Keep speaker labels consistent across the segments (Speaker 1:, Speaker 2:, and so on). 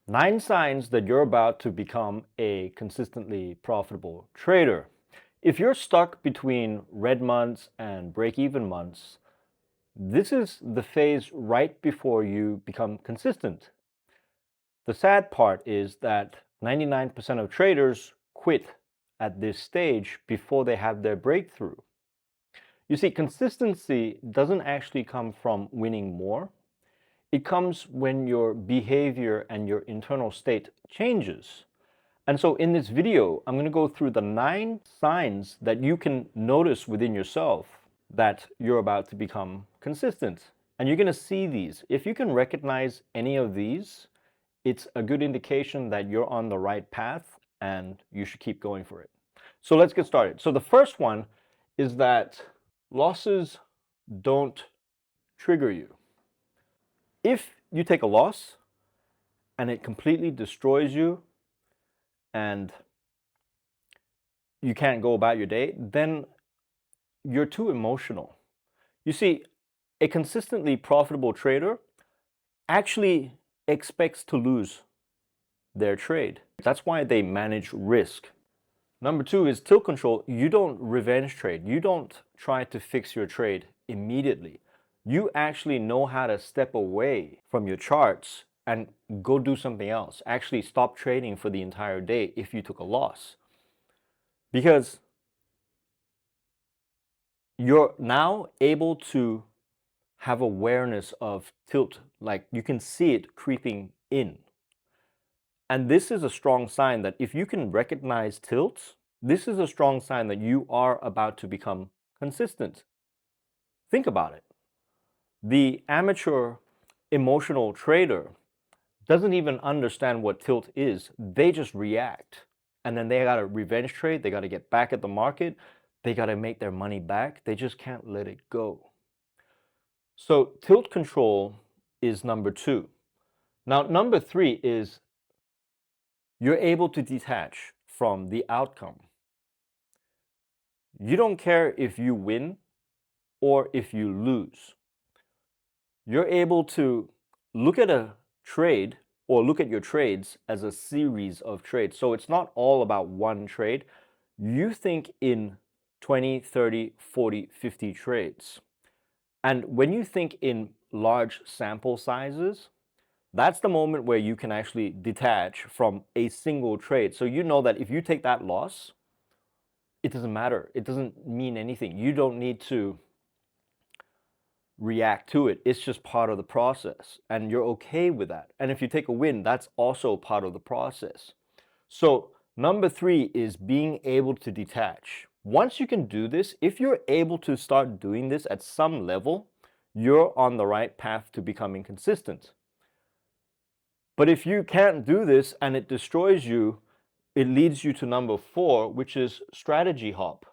Speaker 1: 9 signs that you're about to become a consistently profitable trader. If you're stuck between red months and break-even months, this is the phase right before you become consistent. The sad part is that 99% of traders quit at this stage before they have their breakthrough. You see, consistency doesn't actually come from winning more. It comes when your behavior and your internal state changes. And so in this video, I'm going to go through the 9 signs that you can notice within yourself that you're about to become consistent. And you're going to see these. If you can recognize any of these, it's a good indication that you're on the right path and you should keep going for it. So let's get started. So the first one is that losses don't trigger you. If you take a loss and it completely destroys you and you can't go about your day, then you're too emotional. You see, a consistently profitable trader actually expects to lose their trade. That's why they manage risk. Number 2 is tilt control. You don't revenge trade. You don't try to fix your trade immediately. You actually know how to step away from your charts and go do something else. Actually stop trading for the entire day if you took a loss. Because you're now able to have awareness of tilt, like you can see it creeping in. And this is a strong sign that if you can recognize tilts, this is a strong sign that you are about to become consistent. Think about it. The amateur emotional trader doesn't even understand what tilt is. They just react. And then they got to revenge trade. They got to get back at the market. They got to make their money back. They just can't let it go. So tilt control is number 2. Now, number 3 is you're able to detach from the outcome. You don't care if you win or if you lose. You're able to look at a trade or look at your trades as a series of trades. So it's not all about one trade. You think in 20, 30, 40, 50 trades. And when you think in large sample sizes, that's the moment where you can actually detach from a single trade. So you know that if you take that loss, it doesn't matter. It doesn't mean anything. You don't need to react to it. It's just part of the process. And you're okay with that. And if you take a win, that's also part of the process. So number 3 is being able to detach. Once you can do this, if you're able to start doing this at some level, you're on the right path to becoming consistent. But if you can't do this and it destroys you, it leads you to number 4, which is strategy hop.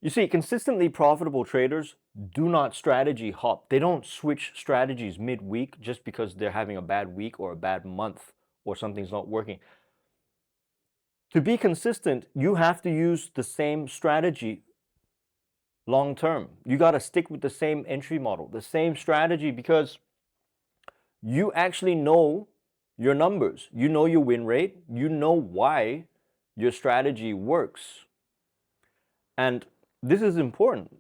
Speaker 1: You see, consistently profitable traders do not strategy hop. They don't switch strategies mid-week just because they're having a bad week or a bad month or something's not working. To be consistent, you have to use the same strategy long term. You got to stick with the same entry model, the same strategy, because you actually know your numbers. You know your win rate. You know why your strategy works. And this is important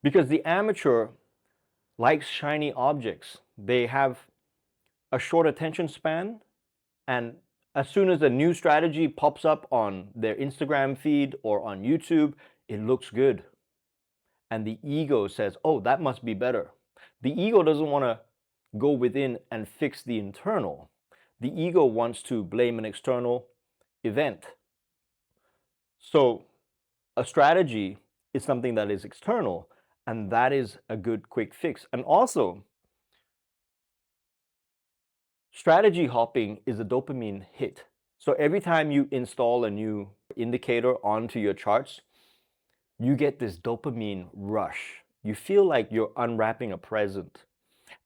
Speaker 1: because the amateur likes shiny objects. They have a short attention span, and as soon as a new strategy pops up on their Instagram feed or on YouTube, it looks good. And the ego says, oh, that must be better. The ego doesn't want to go within and fix the internal. The ego wants to blame an external event. So a strategy is something that is external, and that is a good quick fix. And also, strategy hopping is a dopamine hit. So every time you install a new indicator onto your charts, you get this dopamine rush. You feel like you're unwrapping a present.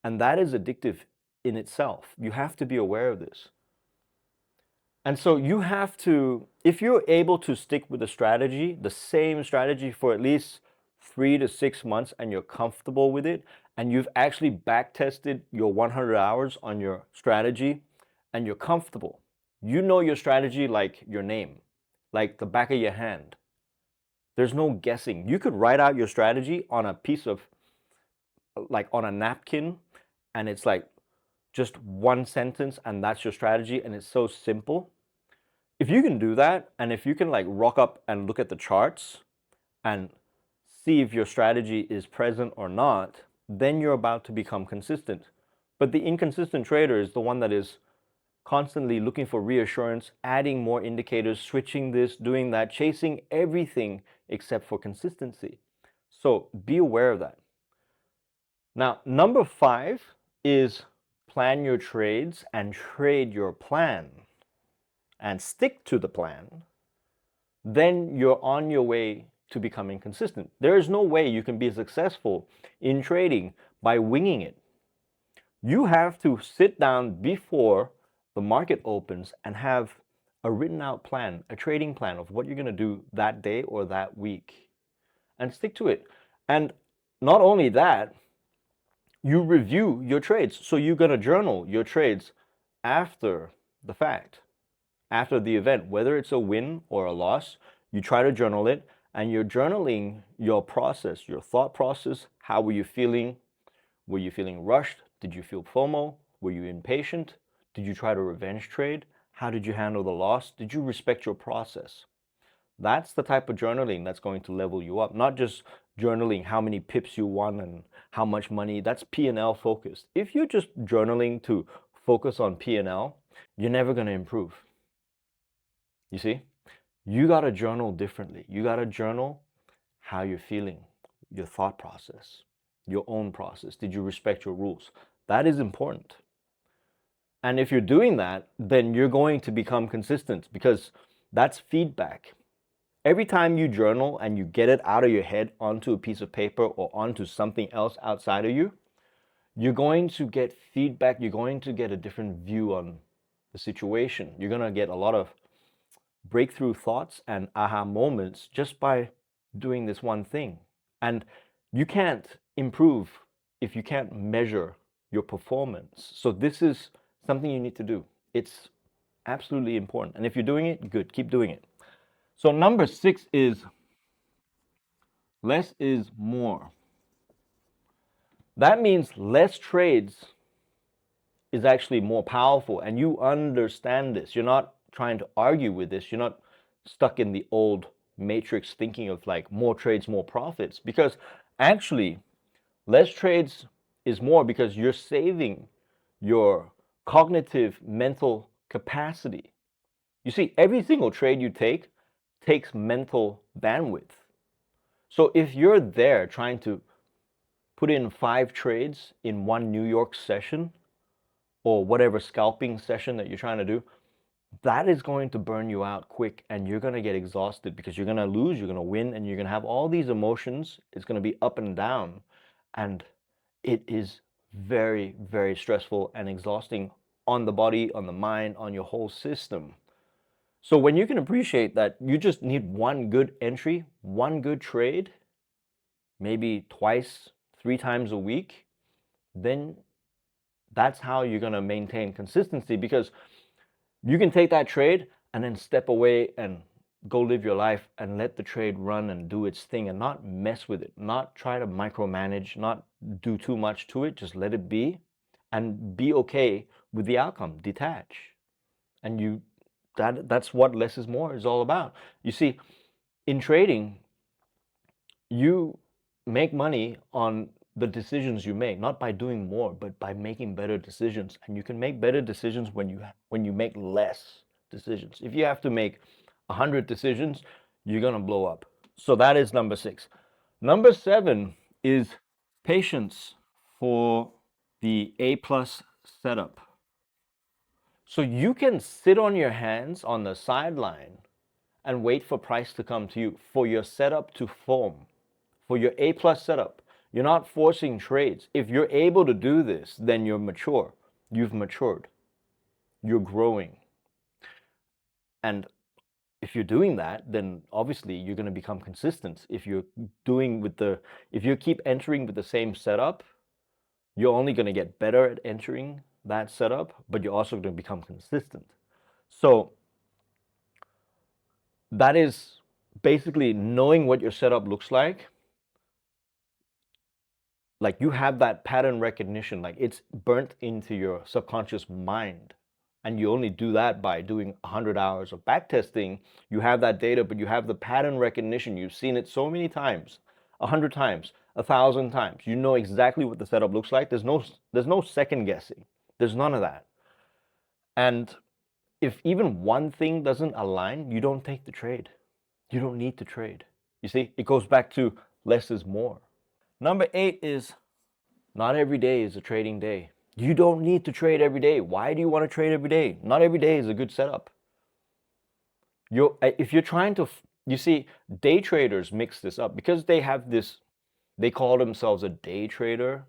Speaker 1: And that is addictive in itself. You have to be aware of this. And so you have to, if you're able to stick with the strategy, the same strategy for at least 3 to 6 months and you're comfortable with it, and you've actually back tested your 100 hours on your strategy, and you're comfortable. You know your strategy like your name, like the back of your hand. There's no guessing. You could write out your strategy on a piece of, like on a napkin, and it's like just one sentence, and that's your strategy, and it's so simple. If you can do that, and if you can like rock up and look at the charts and see if your strategy is present or not, then you're about to become consistent. But the inconsistent trader is the one that is constantly looking for reassurance, adding more indicators, switching this, doing that, chasing everything except for consistency. So be aware of that. Now, number 5 is plan your trades and trade your plan and stick to the plan. Then you're on your way to becoming consistent. There is no way you can be successful in trading by winging it. You have to sit down before the market opens and have a written out plan, a trading plan of what you're going to do that day or that week, and stick to it. And not only that, you review your trades. So you're going to journal your trades after the fact, after the event, whether it's a win or a loss. You try to journal it, and you're journaling your process, your thought process. How were you feeling? Were you feeling rushed? Did you feel FOMO? Were you impatient? Did you try to revenge trade? How did you handle the loss? Did you respect your process? That's the type of journaling that's going to level you up, not just journaling how many pips you won and how much money. That's P&L focused. If you're just journaling to focus on P&L, you're never going to improve. You see? You got to journal differently. You got to journal how you're feeling, your thought process, your own process. Did you respect your rules? That is important. And if you're doing that, then you're going to become consistent, because that's feedback. Every time you journal and you get it out of your head onto a piece of paper or onto something else outside of you, you're going to get feedback. You're going to get a different view on the situation. You're going to get a lot of breakthrough thoughts and aha moments just by doing this one thing. And you can't improve if you can't measure your performance. So this is something you need to do. It's absolutely important. And if you're doing it, good, keep doing it. So number 6 is less is more. That means less trades is actually more powerful, and you understand this. You're not trying to argue with this. You're not stuck in the old matrix thinking of like more trades, more profits, because actually less trades is more, because you're saving your cognitive mental capacity. You see, every single trade you take takes mental bandwidth. So if you're there trying to put in 5 trades in one New York session, or whatever scalping session that you're trying to do, that is going to burn you out quick, and you're going to get exhausted, because you're going to lose, you're going to win, and you're going to have all these emotions. It's going to be up and down, and it is very, very stressful and exhausting on the body, on the mind, on your whole system. So when you can appreciate that you just need one good entry, one good trade, maybe twice, 3 times a week, then that's how you're going to maintain consistency, because you can take that trade and then step away and go live your life and let the trade run and do its thing and not mess with it, not try to micromanage, not do too much to it. Just let it be and be okay with the outcome. Detach. And that's what less is more is all about. You see, in trading, you make money on the decisions you make, not by doing more, but by making better decisions. And you can make better decisions when you make less decisions. If you have to make 100 decisions, you're going to blow up. So that is number 6. Number 7 is patience for the A+ setup. So you can sit on your hands on the sideline and wait for price to come to you, for your setup to form, for your A+ setup. You're not forcing trades. If you're able to do this, then you're mature. You've matured. You're growing. And if you're doing that, then obviously you're going to become consistent. If you keep entering with the same setup, you're only going to get better at entering that setup, but you're also going to become consistent. So that is basically knowing what your setup looks like. Like you have that pattern recognition, like it's burnt into your subconscious mind. And you only do that by doing 100 hours of backtesting. You have that data, but you have the pattern recognition. You've seen it so many times, 100 times, 1,000 times. You know exactly what the setup looks like. There's no second guessing. There's none of that. And if even one thing doesn't align, you don't take the trade. You don't need to trade. You see, it goes back to less is more. Number 8 is not every day is a trading day. You don't need to trade every day. Why do you want to trade every day? Not every day is a good setup. If you're trying to, you see, day traders mix this up because they have this, they call themselves a day trader.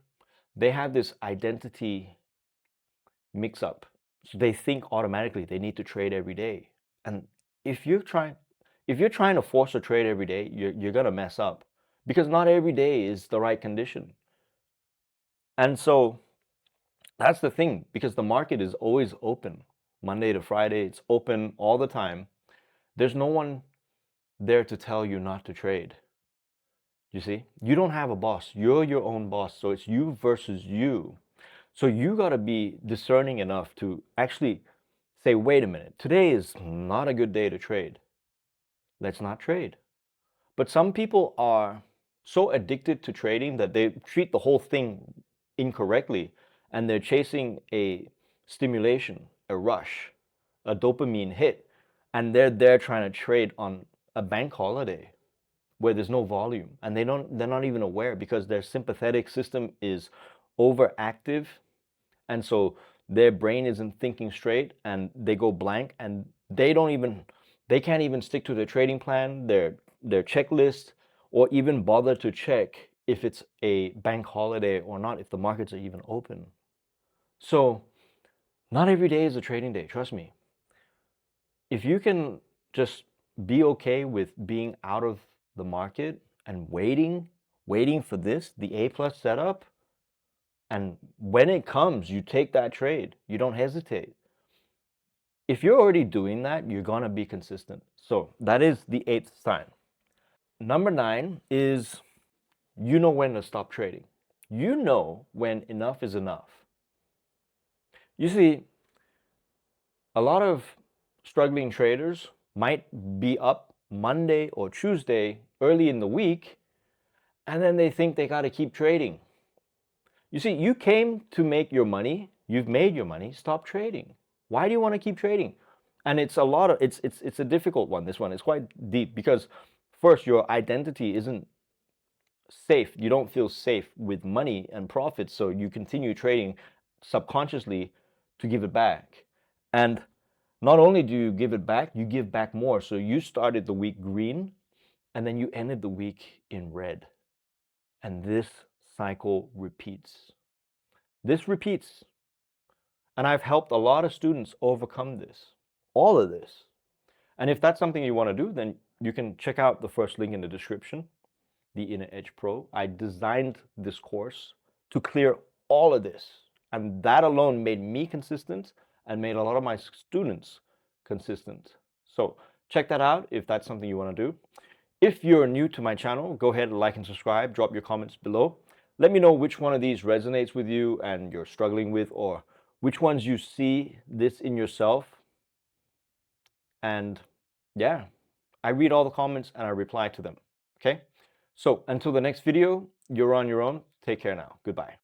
Speaker 1: They have this identity mix up. So they think automatically they need to trade every day. And if you're trying to force a trade every day, you're gonna mess up because not every day is the right condition. And so that's the thing, because the market is always open. Monday to Friday, it's open all the time. There's no one there to tell you not to trade. You see, you don't have a boss. You're your own boss. So it's you versus you. So you got to be discerning enough to actually say, wait a minute, today is not a good day to trade. Let's not trade. But some people are so addicted to trading that they treat the whole thing incorrectly, and they're chasing a stimulation, a rush, a dopamine hit, and they're there trying to trade on a bank holiday where there's no volume, and they're not even aware because their sympathetic system is overactive, and so their brain isn't thinking straight and they go blank, and they can't even stick to their trading plan, their checklist, or even bother to check if it's a bank holiday or not, if the markets are even open. So not every day is a trading day, trust me. If you can just be okay with being out of the market and waiting for this, the A plus setup, and when it comes, you take that trade. You don't hesitate. If you're already doing that, you're gonna be consistent. So that is the 8th sign. Number 9 is you know when to stop trading. You know when enough is enough. You see, a lot of struggling traders might be up Monday or Tuesday early in the week, and then they think they got to keep trading. You see, you came to make your money. You've made your money. Stop trading. Why do you want to keep trading? And it's a difficult one. This one is quite deep because first, your identity isn't safe. You don't feel safe with money and profits, so you continue trading subconsciously to give it back. And not only do you give it back, you give back more. So you started the week green, and then you ended the week in red. And this cycle repeats. This repeats. And I've helped a lot of students overcome this, all of this. And if that's something you want to do, then you can check out the first link in the description, the Inner Edge Pro. I designed this course to clear all of this. And that alone made me consistent and made a lot of my students consistent. So check that out if that's something you want to do. If you're new to my channel, go ahead and like and subscribe. Drop your comments below. Let me know which one of these resonates with you and you're struggling with, or which ones you see this in yourself. And yeah, I read all the comments and I reply to them. Okay? So until the next video, you're on your own. Take care now. Goodbye.